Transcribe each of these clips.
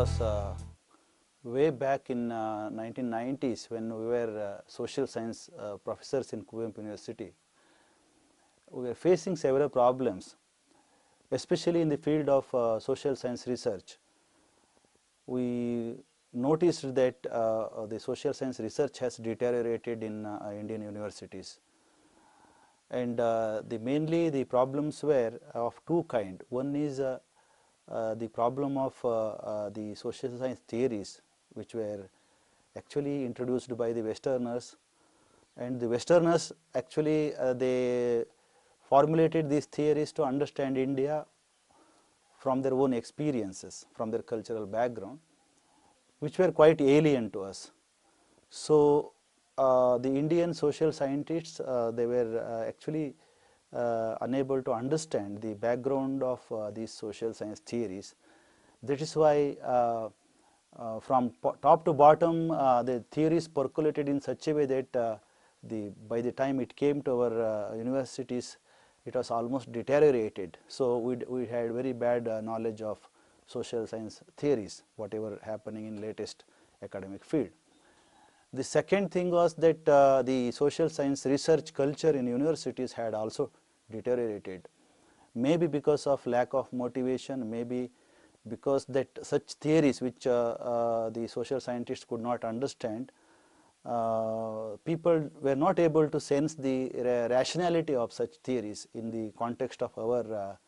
because way back in 1990s when we were social science professors in Kuvempu University, we were facing several problems, especially in the field of social science research. We noticed that the social science research has deteriorated in Indian universities, and mainly the problems were of two kinds. One is the problem of the social science theories, which were actually introduced by the Westerners, and the Westerners actually they formulated these theories to understand India from their own experiences, from their cultural background, which were quite alien to us. So the Indian social scientists, they were actually unable to understand the background of these social science theories. That is why from top to bottom the theories percolated in such a way that by the time it came to our universities, it was almost deteriorated. So we had very bad knowledge of social science theories, whatever happening in latest academic field. The second thing was that the social science research culture in universities had also deteriorated, maybe because of lack of motivation, maybe because that such theories which the social scientists could not understand, people were not able to sense the rationality of such theories in the context of our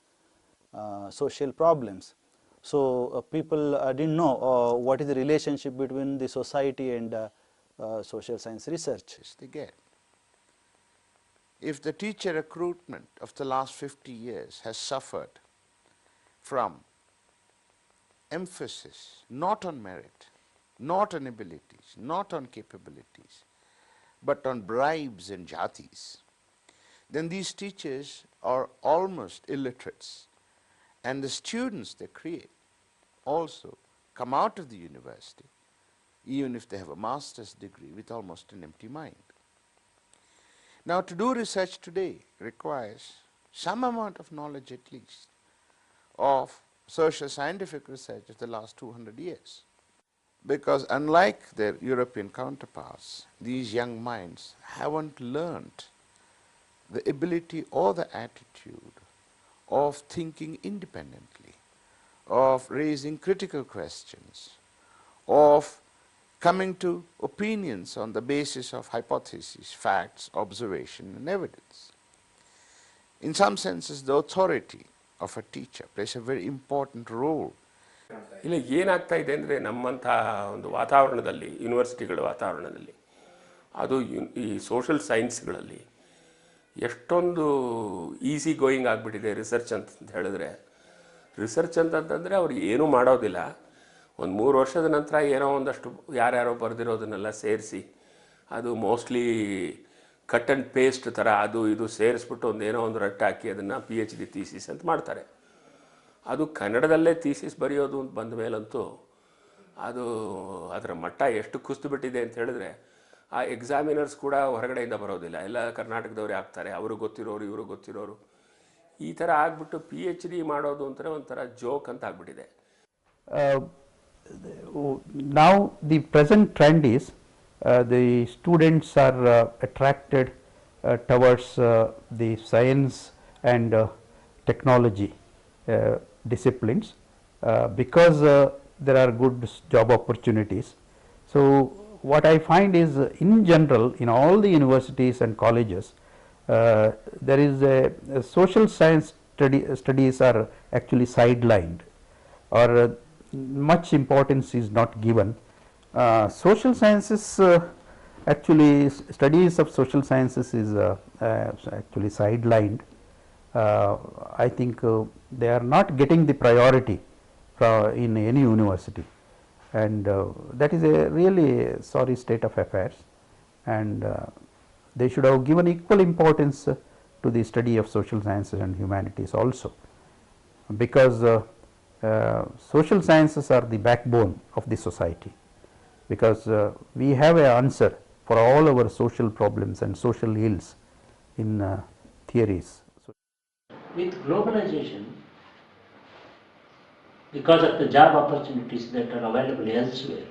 social problems. So people didn't know what is the relationship between the society and social science research. If the teacher recruitment of the last 50 years has suffered from emphasis not on merit, not on abilities, not on capabilities, but on bribes and jatis, then these teachers are almost illiterates, and the students they create also come out of the university, even if they have a master's degree, with almost an empty mind. Now, to do research today requires some amount of knowledge at least of social scientific research of the last 200 years. Because unlike their European counterparts, these young minds haven't learned the ability or the attitude of thinking independently, of raising critical questions, of coming to opinions on the basis of hypotheses, facts, observation, and evidence. In some senses, the authority of a teacher plays a very important role. ಇಲ್ಲ ಏನಾಗ್ತಾ ಇದೆ ಅಂದರೆ ನಮ್ಮಂಥ ಒಂದು ವಾತಾವರಣದಲ್ಲಿ, ಯೂನಿವರ್ಸಿಟಿಗಳ ವಾತಾವರಣದಲ್ಲಿ, ಅದು ಈ ಸೋಷಲ್ ಸೈನ್ಸ್ಗಳಲ್ಲಿ ಎಷ್ಟೊಂದು ಈಸಿ ಗೋಯಿಂಗ್ ಆಗಿಬಿಟ್ಟಿದೆ ರಿಸರ್ಚ್ ಅಂತ ಹೇಳಿದ್ರೆ. ರಿಸರ್ಚ್ ಅಂತಂತಂದರೆ ಅವ್ರು ಏನೂ ಮಾಡೋದಿಲ್ಲ. ಒಂದು 3 ವರ್ಷದ ನಂತರ ಏನೋ ಒಂದಷ್ಟು ಯಾರ್ಯಾರೋ ಬರೆದಿರೋದನ್ನೆಲ್ಲ ಸೇರಿಸಿ, ಅದು ಮೋಸ್ಟ್ಲಿ ಕಟ್ ಆ್ಯಂಡ್ ಪೇಸ್ಟ್ ಥರ ಅದು ಇದು ಸೇರಿಸ್ಬಿಟ್ಟು ಒಂದೇನೋ ಒಂದು ರಟ್ಟು ಹಾಕಿ ಅದನ್ನು PhD ಥೀಸಿಸ್ ಅಂತ ಮಾಡ್ತಾರೆ. ಅದು ಕನ್ನಡದಲ್ಲೇ ಥೀಸಿಸ್ ಬರೆಯೋದು ಅಂತ ಬಂದ ಮೇಲಂತೂ ಅದು ಅದರ ಮಟ್ಟ ಎಷ್ಟು ಕುಸಿದು ಬಿಟ್ಟಿದೆ ಅಂತ ಹೇಳಿದ್ರೆ, ಆ ಎಕ್ಸಾಮಿನರ್ಸ್ ಕೂಡ ಹೊರಗಡೆಯಿಂದ ಬರೋದಿಲ್ಲ, ಎಲ್ಲ ಕರ್ನಾಟಕದವರೇ ಆಗ್ತಾರೆ, ಅವರು ಗೊತ್ತಿರೋರು ಇವರು ಗೊತ್ತಿರೋರು, ಈ ಥರ ಆಗಿಬಿಟ್ಟು PhD ಮಾಡೋದು ಅಂತಾರೆ ಒಂಥರ ಜೋಕ್ ಅಂತ ಆಗಿಬಿಟ್ಟಿದೆ. Now the present trend is the students are attracted towards the science and technology disciplines because there are good job opportunities. So what I find is in general in all the universities and colleges there is a social science studies are actually sidelined, or much importance is not given. Social sciences actually studies of social sciences is actually sidelined. I think they are not getting the priority in any university, and that is a really sorry state of affairs, and they should have given equal importance to the study of social sciences and humanities also, because social sciences are the backbone of the society, because we have an answer for all our social problems and social ills in theories. With globalization, because of the job opportunities that are available elsewhere,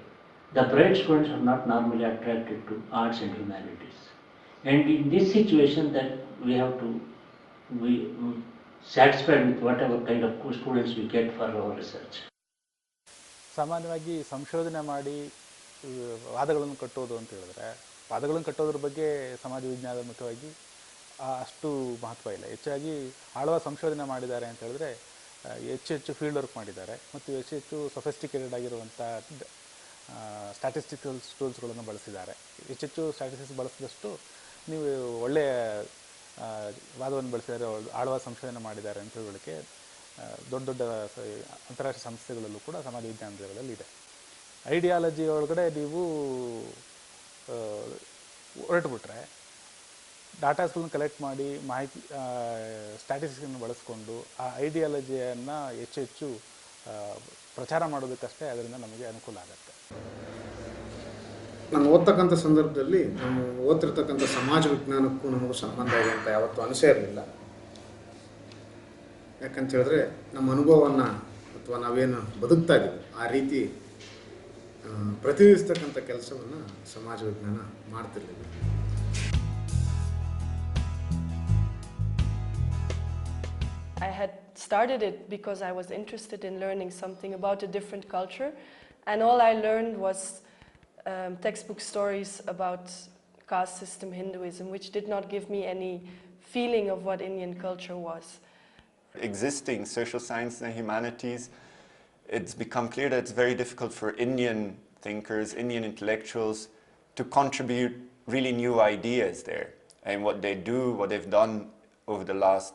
the bright students are not normally attracted to arts and humanities. And in this situation that we have to be satisfied with whatever kind of students we get for our research. ಸಾಮಾನ್ಯವಾಗಿ ಸಂಶೋಧನೆ ಮಾಡಿ ವಾದಗಳನ್ನು ಕಟ್ಟೋದು ಅಂತ ಹೇಳಿದ್ರೆ, ವಾದಗಳನ್ನು ಕಟ್ಟೋದ್ರ ಬಗ್ಗೆ ಸಮಾಜ ವಿಜ್ಞಾನದ ಮುಖ್ಯವಾಗಿ ಅಷ್ಟು ಮಹತ್ವ ಇಲ್ಲ. ಹೆಚ್ಚಾಗಿ ಆಳವಾದ ಸಂಶೋಧನೆ ಮಾಡಿದ್ದಾರೆ ಅಂತ ಹೇಳಿದ್ರೆ ಹೆಚ್ಚು ಫೀಲ್ಡ್ ವರ್ಕ್ ಮಾಡಿದ್ದಾರೆ ಮತ್ತು ಹೆಚ್ಚು ಸೊಫಿಸ್ಟಿಕೇಟೆಡ್ ಆಗಿರುವಂಥ ಸ್ಟ್ಯಾಟಿಸ್ಟಿಕಲ್ ಟೂಲ್ಸ್ಗಳನ್ನು ಬಳಸಿದ್ದಾರೆ. ಹೆಚ್ಚು ಸ್ಟ್ಯಾಟಿಸ್ಟಿಕ್ಸ್ ಬಳಸಿದಷ್ಟು ನೀವು ಒಳ್ಳೆಯ ವಾದವನ್ನು ಬಳಸಿದರೆ, ಆಳವಾದ ಸಂಶೋಧನೆ ಮಾಡಿದ್ದಾರೆ ಅಂತ ಹೇಳೋಕ್ಕೆ ದೊಡ್ಡ ದೊಡ್ಡ ಅಂತಾರಾಷ್ಟ್ರೀಯ ಸಂಸ್ಥೆಗಳಲ್ಲೂ ಕೂಡ ಸಮಾಜ ವಿಜ್ಞಾನದಲ್ಲಿ ಇದೆ. ಐಡಿಯಾಲಜಿ ಒಳಗಡೆ ನೀವು ಹೊರಟುಬಿಟ್ರೆ ಡಾಟಾಸ್ಗಳನ್ನ ಕಲೆಕ್ಟ್ ಮಾಡಿ ಮಾಹಿತಿ ಸ್ಟ್ಯಾಟಿಸ್ಟಿಕ್ಸನ್ನು ಬಳಸ್ಕೊಂಡು ಆ ಐಡಿಯಾಲಜಿಯನ್ನು ಹೆಚ್ಚು ಪ್ರಚಾರ ಮಾಡೋದಕ್ಕಷ್ಟೇ ಅದರಿಂದ ನಮಗೆ ಅನುಕೂಲ ಆಗುತ್ತೆ. ನಾನು ಓದ್ತಕ್ಕಂಥ ಸಂದರ್ಭದಲ್ಲಿ ನಾವು ಓದ್ತಿರ್ತಕ್ಕಂಥ ಸಮಾಜ ವಿಜ್ಞಾನಕ್ಕೂ ನಮಗೂ ಸಂಬಂಧ ಇದೆ ಅಂತ ಯಾವತ್ತೂ ಅನಿಸೇ ಇರಲಿಲ್ಲ. ಯಾಕಂತ ಹೇಳಿದ್ರೆ ನಮ್ಮ ಅನುಭವವನ್ನು ಅಥವಾ ನಾವೇನು ಬದುಕ್ತಾ ಇದ್ದೀವಿ ಆ ರೀತಿ ಪ್ರತಿನಿಧಿಸ್ತಕ್ಕಂಥ ಕೆಲಸವನ್ನು ಸಮಾಜ ವಿಜ್ಞಾನ ಮಾಡ್ತಿರ್ಲಿಲ್ಲ. I had started it because I was interested in learning something about a different culture, and all I learned was textbook stories about caste system Hinduism, which did not give me any feeling of what Indian culture was. Existing social science and humanities, it's become clear that it's very difficult for Indian thinkers, Indian intellectuals to contribute really new ideas there. And what they do, what they've done over the last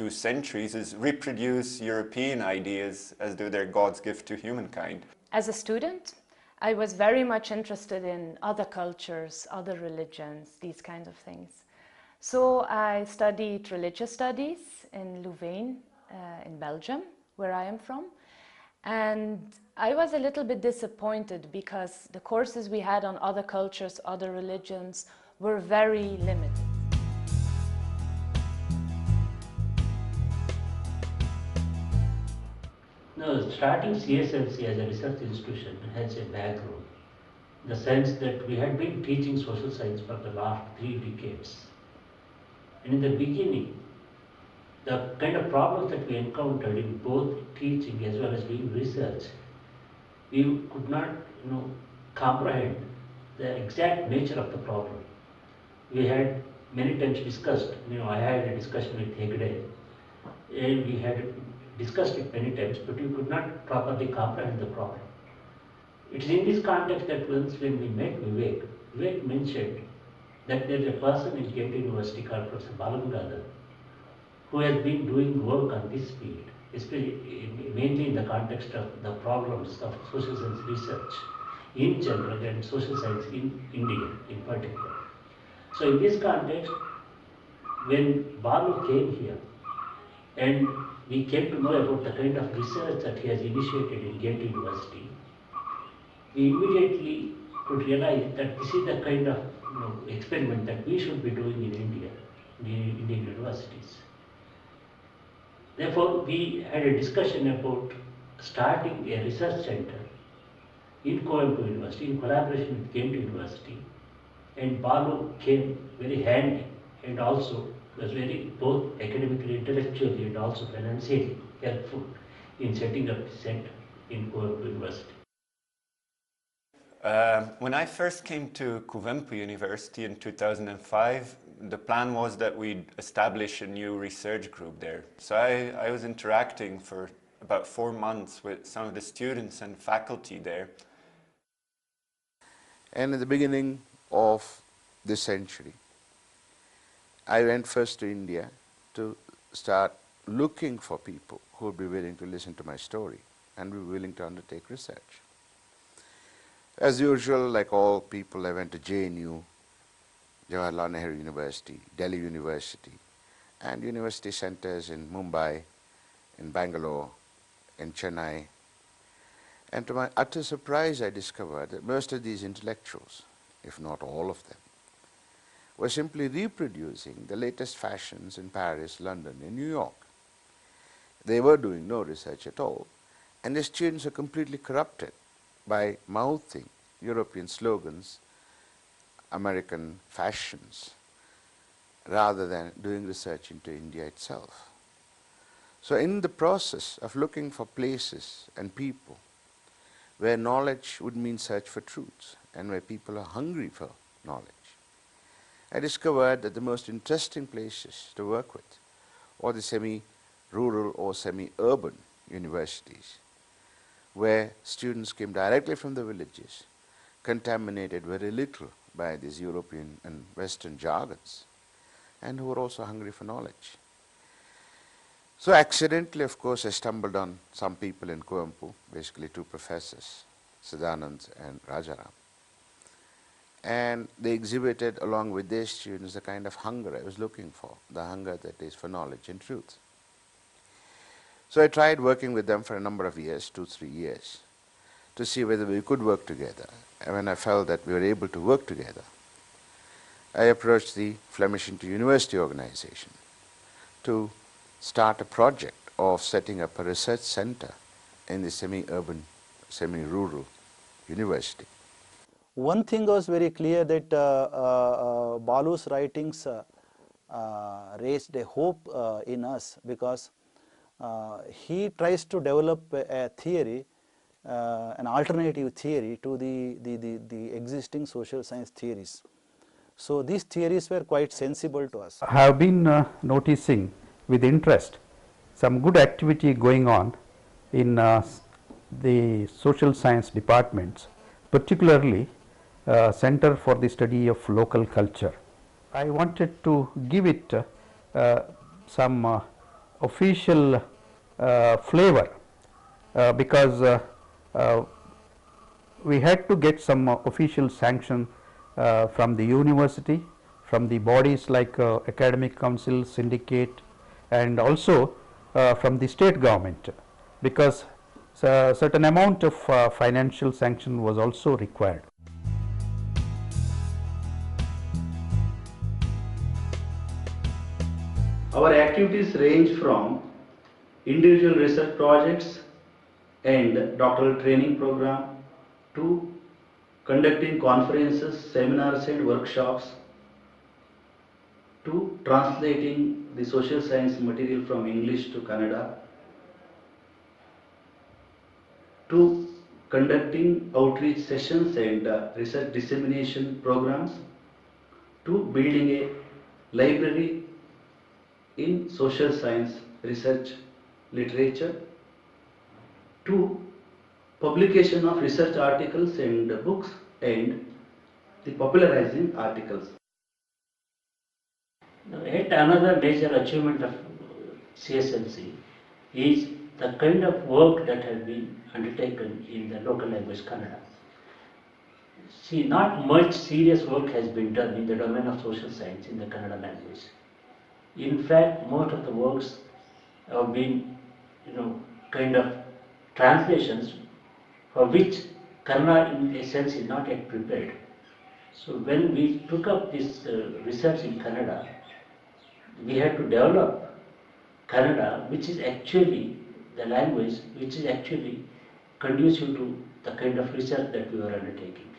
2 centuries is reproduce European ideas as though they're God's gift to humankind. As a student, I was very much interested in other cultures, other religions, these kinds of things. So I studied religious studies in Louvain, in Belgium, where I am from. And I was a little bit disappointed because the courses we had on other cultures, other religions were very limited. No, starting CSLC as a research institution has a background, in the sense that we had been teaching social science for the last 3 decades. And in the beginning, the kind of problems that we encountered in both teaching as well as doing research, we could not, comprehend the exact nature of the problem. We had many times discussed, I had a discussion with Hegde, and we had discussed it many times, but we could not properly comprehend the problem. It is in this context that once when we met Vivek mentioned that there is a person in Cambridge University called Professor Balagangadhar who has been doing work on this field, especially mainly in the context of the problems of social science research in general and social science in India in particular. So in this context, when Balu came here and we came to know about the kind of research that he has initiated in Ghent University, we immediately could realize that this is the kind of experiment that we should be doing in India, in Indian universities. Therefore, we had a discussion about starting a research center in Coimbatore University in collaboration with Ghent University, and Balu came very handy and also was very both academically, intellectually and also financially helpful in setting up the center in Coimbatore University. When I first came to Coimbatore University in 2005, the plan was that we'd establish a new research group there. So I was interacting for about 4 months with some of the students and faculty there. And in the beginning of this century, I went first to India to start looking for people who would be willing to listen to my story and be willing to undertake research. As usual, like all people, I went to JNU, Jawaharlal Nehru University, Delhi University, and university centers in Mumbai, in Bangalore, in Chennai. And to my utter surprise, I discovered that most of these intellectuals, if not all of them, were simply reproducing the latest fashions in Paris, London, and New York. They were doing no research at all, And the students are completely corrupted by mouthing European slogans, American fashions, rather than doing research into India itself. So in the process of looking for places and people where knowledge would mean search for truth and where people are hungry for knowledge, I discovered that the most interesting places to work with were the semi-rural or semi-urban universities, where students came directly from the villages, contaminated very little by these European and Western jargons, and who were also hungry for knowledge. So accidentally, of course, I stumbled on some people in Kuvempu, basically two professors, Siddhanand and Rajaram. And they exhibited, along with their students, the kind of hunger I was looking for, the hunger that is for knowledge and truth. So I tried working with them for a number of years, 2-3 years, to see whether we could work together. And when I felt that we were able to work together, I approached the Flemish Inter-University Organization to start a project of setting up a research center in the semi-urban, semi-rural university. One thing was very clear, that Balu's writings raised a hope in us, because he tries to develop a theory, an alternative theory to the existing social science theories. So these theories were quite sensible to us. I have been noticing with interest some good activity going on in the social science departments, particularly Center for the Study of Local Culture. I wanted to give it some official flavor, because we had to get some official sanction from the university, from the bodies like academic council, syndicate, and also from the state government, because certain amount of financial sanction was also required. Our activities range from individual research projects and doctoral training program to conducting conferences, seminars and workshops, to translating the social science material from English to Kannada, to conducting outreach sessions and research dissemination programs, to building a library in social science research literature, to publication of research articles and books, and the popularizing articles. Yet another major achievement of CSLC is the kind of work that has been undertaken in the local language Kannada. See, not much serious work has been done in the domain of social science in the Kannada language. In fact, most of the works have been, kind of translations for which Kannada in a sense is not yet prepared. So when we took up this research in Kannada, we had to develop Kannada, which is actually the language which is actually conducive to the kind of research that we were undertaking.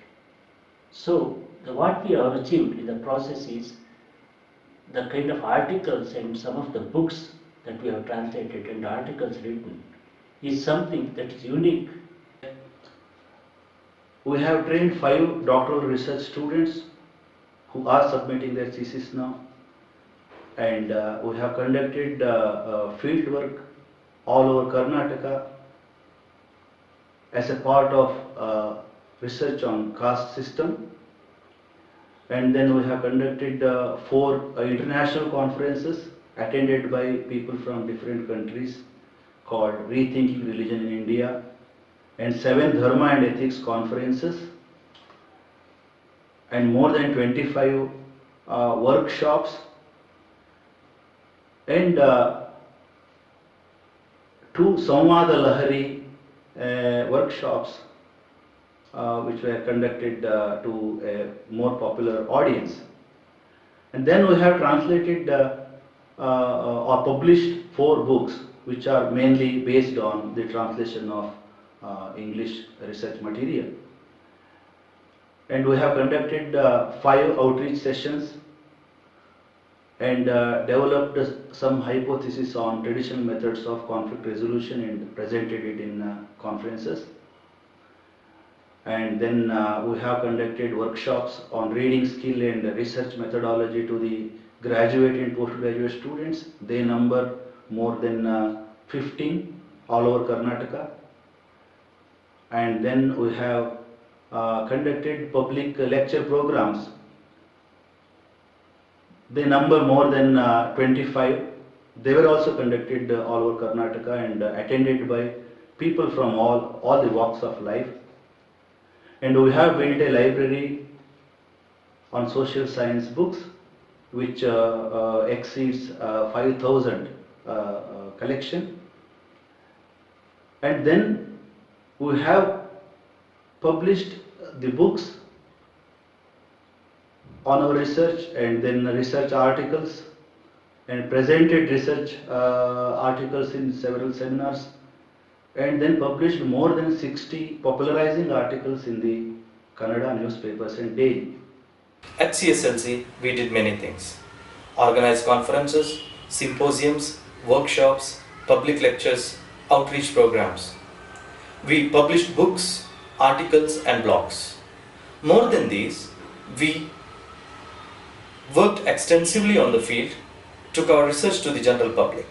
So what we have achieved in the process is the kind of articles and some of the books that we have translated and articles written is something that is unique. We have trained 5 doctoral research students who are submitting their thesis now, and we have conducted field work all over Karnataka as a part of research on caste system, and then we have conducted 4 international conferences attended by people from different countries called Rethinking Religion in India, and 7 Dharma and Ethics conferences, and more than 25 workshops, and 2 Samvada Lahari workshops which were conducted to a more popular audience. And then we have translated or published 4 books which are mainly based on the translation of English research material. And we have conducted 5 outreach sessions and developed some hypotheses on traditional methods of conflict resolution and presented it in conferences. And then we have conducted workshops on reading skill and research methodology to the graduate and postgraduate students. They number more than 15 all over Karnataka. And then we have conducted public lecture programs. They number more than 25. They were also conducted all over Karnataka and attended by people from all the walks of life. And we have built a library on social science books which exceeds 5,000 collection. And then we have published the books on our research and then research articles and presented research articles in several seminars and then published more than 60 popularizing articles in the Kannada newspapers and daily. At CSLC, we did many things. Organized conferences, symposiums, workshops, public lectures, outreach programs. We published books, articles and blogs. More than these, we worked extensively on the field, took our research to the general public.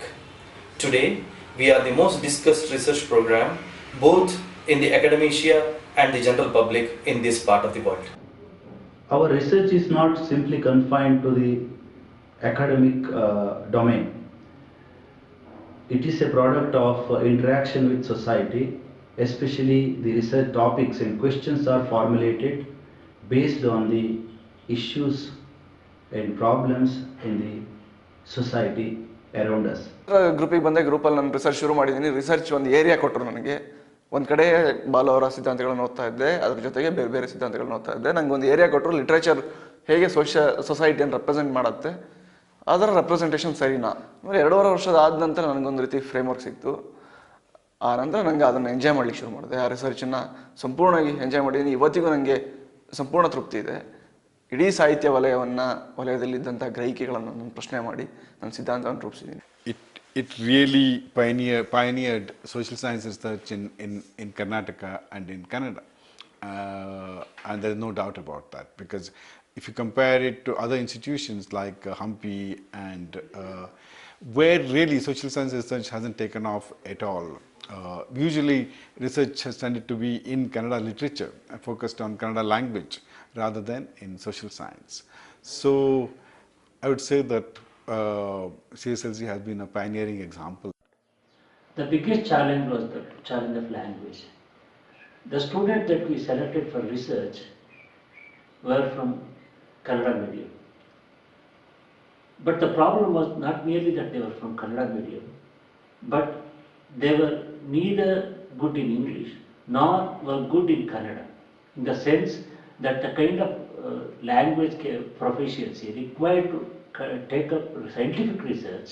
Today, we are the most discussed research program both in the academia and the general public in this part of the world. Our research is not simply confined to the academic domain. It is a product of interaction with society, especially the research topics and questions are formulated based on the issues and problems in the society around us. ಗ್ರೂಪಿಗೆ ಬಂದೆ. ಗ್ರೂಪಲ್ಲಿ ನಾನು research ಶುರು ಮಾಡಿದ್ದೀನಿ. Research ಒಂದು area ಕೊಟ್ಟರು ನನಗೆ. ಒಂದು ಕಡೆ ಬಾಲು ಅವರ ಸಿದ್ಧಾಂತಗಳನ್ನು ಓದ್ತಾ ಇದ್ದೆ, ಅದ್ರ ಜೊತೆಗೆ ಬೇರೆ ಬೇರೆ ಸಿದ್ಧಾಂತಗಳನ್ನ ಓದ್ತಾ ಇದ್ದೆ. ನನಗೆ ಒಂದು ಏರಿಯಾ ಕೊಟ್ಟರು, ಲಿಟ್ರೇಚರ್ ಹೇಗೆ ಸೊಸೈಟಿಯನ್ನು ರೆಪ್ರೆಸೆಂಟ್ ಮಾಡುತ್ತೆ, ಅದರ ರೆಪ್ರೆಸೆಂಟೇಷನ್ ಸರಿನಾ. 2.5 ವರ್ಷದ ಆದ ನಂತರ ನನಗೊಂದು ರೀತಿ ಫ್ರೇಮ್ವರ್ಕ್ ಸಿಕ್ತು. ಆ ನಂತರ ನನಗೆ ಅದನ್ನು ಎಂಜಾಯ್ ಮಾಡಲಿಕ್ಕೆ ಶುರು ಮಾಡಿದೆ. ಆ ರಿಸರ್ಚನ್ನು ಸಂಪೂರ್ಣವಾಗಿ ಎಂಜಾಯ್ ಮಾಡಿದ್ದೀನಿ. ಇವತ್ತಿಗೂ ನನಗೆ ಸಂಪೂರ್ಣ ತೃಪ್ತಿ ಇದೆ. ಇಡೀ ಸಾಹಿತ್ಯ ವಲಯದಲ್ಲಿದ್ದಂಥ ಗ್ರಹಿಕೆಗಳನ್ನು ನಾನು ಪ್ರಶ್ನೆ ಮಾಡಿ ನನ್ನ ಸಿದ್ಧಾಂತವನ್ನು ರೂಪಿಸಿದ್ದೀನಿ. It really pioneered social science research in Karnataka and in Canada. And there is no doubt about that, because if you compare it to other institutions like Hampi and where really social science research hasn't taken off at all. Usually research has tended to be in Kannada literature and focused on Kannada language rather than in social science. So I would say that CSLC has been a pioneering example. The biggest challenge was the challenge of language. The students that we selected for research were from Kannada medium. But the problem was not merely that they were from Kannada medium, but they were neither good in English nor were good in Kannada, in the sense that the kind of language proficiency required to take up scientific research,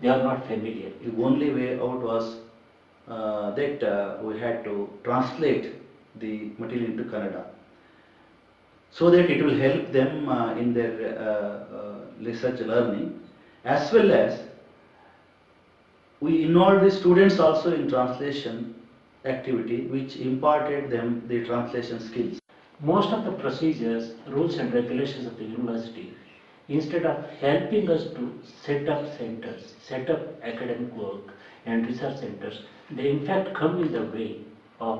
they are not familiar. The only way out was that we had to translate the material into Kannada, so that it will help them in their research learning, as well as we involved the students also in translation activity, which imparted them the translation skills. Most of the procedures, rules and regulations of the university, instead of helping us to set up centers, set up academic work and research centers, they in fact come in the way of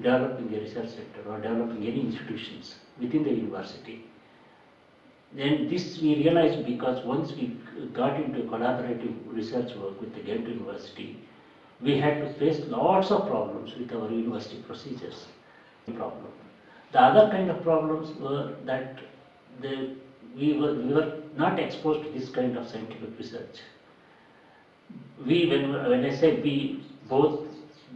developing a research center or developing any institutions within the university. Then this we realized because once we got into collaborative research work with the Ghent University, we had to face lots of problems with our university procedures. The other kind of problems were that we were not exposed to this kind of scientific research. When I say we, both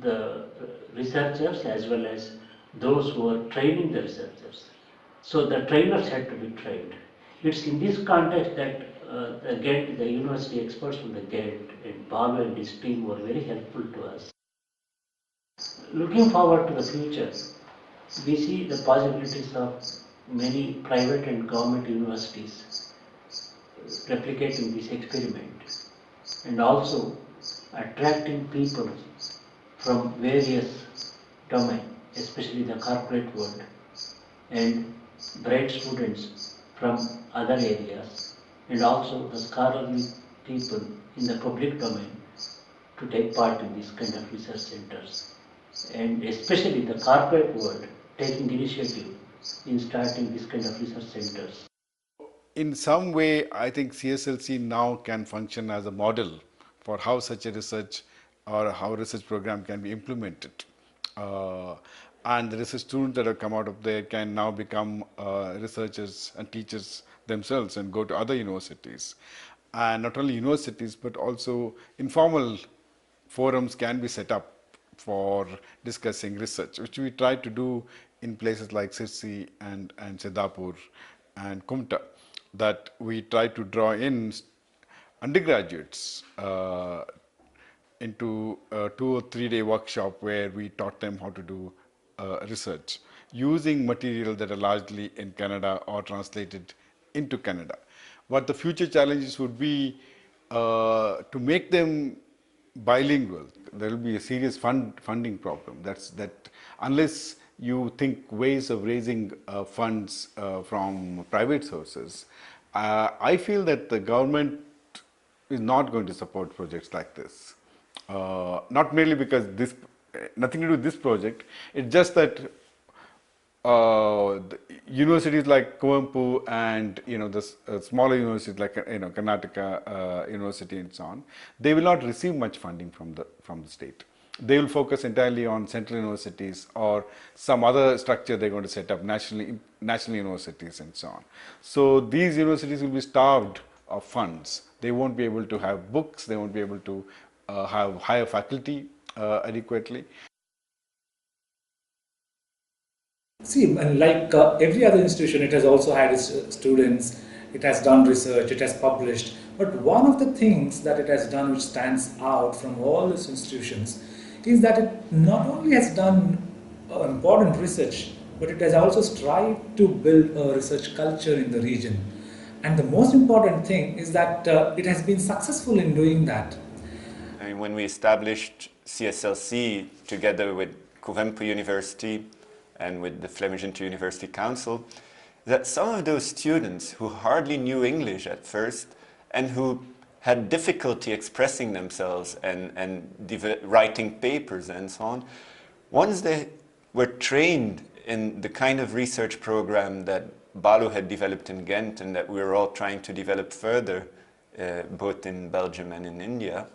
the researchers as well as those who are training the researchers. So the trainers had to be trained. It's in this context that The university experts from the GET and Balu and his team were very helpful to us. Looking forward to the future, we see the possibilities of many private and government universities replicating this experiment and also attracting people from various domains, especially the corporate world, and bright students from other areas, and also the scholarly people in the public domain to take part in these kind of research centers, and especially the corporate world taking initiative in starting this kind of research centers. In some way, I think CSLC now can function as a model for how such a research or how research program can be implemented. And the research students that have come out of there can now become researchers and teachers themselves and go to other universities. And not only universities, but also informal forums can be set up for discussing research, which we try to do in places like Sirsi and Siddhapur and Kumta, that we try to draw in undergraduates into a 2 or 3 day workshop where we taught them how to do research using material that are largely in Canada or translated into Canada. What the future challenges would be to make them bilingual. There will be a serious funding problem. That unless you think ways of raising funds from private sources, I feel that the government is not going to support projects like this. Not merely because this, nothing to do with this project, it's just that the universities like Kuvempu and the smaller universities like Karnataka University and so on, they will not receive much funding from the state. They will focus entirely on central universities or some other structure they're going to set up, national universities and so on. So these universities will be starved of funds. They won't be able to have books, they won't be able to have higher faculty adequately. See, and like every other institution, it has also had its students, it has done research, it has published. But one of the things that it has done which stands out from all its institutions is that it not only has done important research, but it has also strived to build a research culture in the region. And the most important thing is that it has been successful in doing that. I mean, when we established CSLC together with Kuvempu University and with the Flemish Inter-University Council, that some of those students who hardly knew English at first and who had difficulty expressing themselves and writing papers and so on, once they were trained in the kind of research program that Balu had developed in Ghent and that we were all trying to develop further, both in Belgium and in India,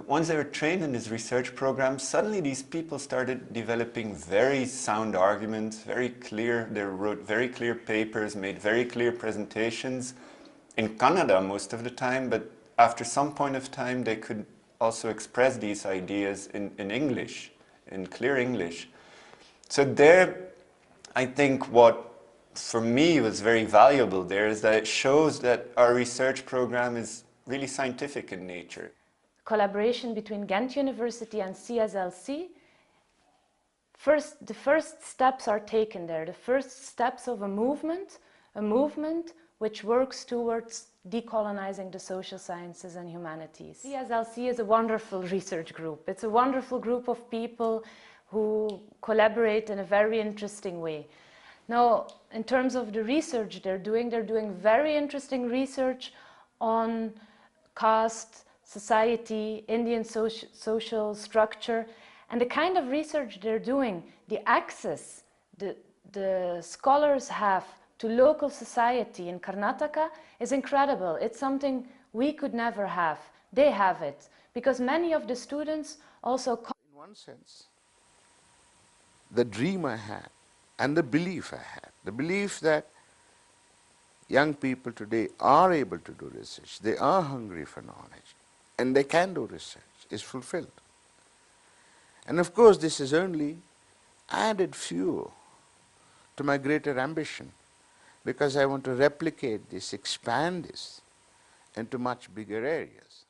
once they were trained in this research program, suddenly these people started developing very sound arguments, very clear, they wrote very clear papers, made very clear presentations in Kannada most of the time, but after some point of time they could also express these ideas in English, in clear English. So there, I think what for me was very valuable there is that it shows that our research program is really scientific in nature. Collaboration between Ghent University and CSLC, the first steps are taken there, the first steps of a movement which works towards decolonizing the social sciences and humanities. CSLC is a wonderful research group. It's a wonderful group of people who collaborate in a very interesting way. Now, in terms of the research they're doing very interesting research on caste, society, Indian social structure, and the kind of research they're doing, the access the scholars have to local society in Karnataka is incredible. It's something we could never have. They have it, because many of the students also come. In one sense, the dream I had and the belief I had, the belief that young people today are able to do research, they are hungry for knowledge, and they can do research, is fulfilled. And of course, this is only added fuel to my greater ambition, because I want to replicate this, expand this, into much bigger areas.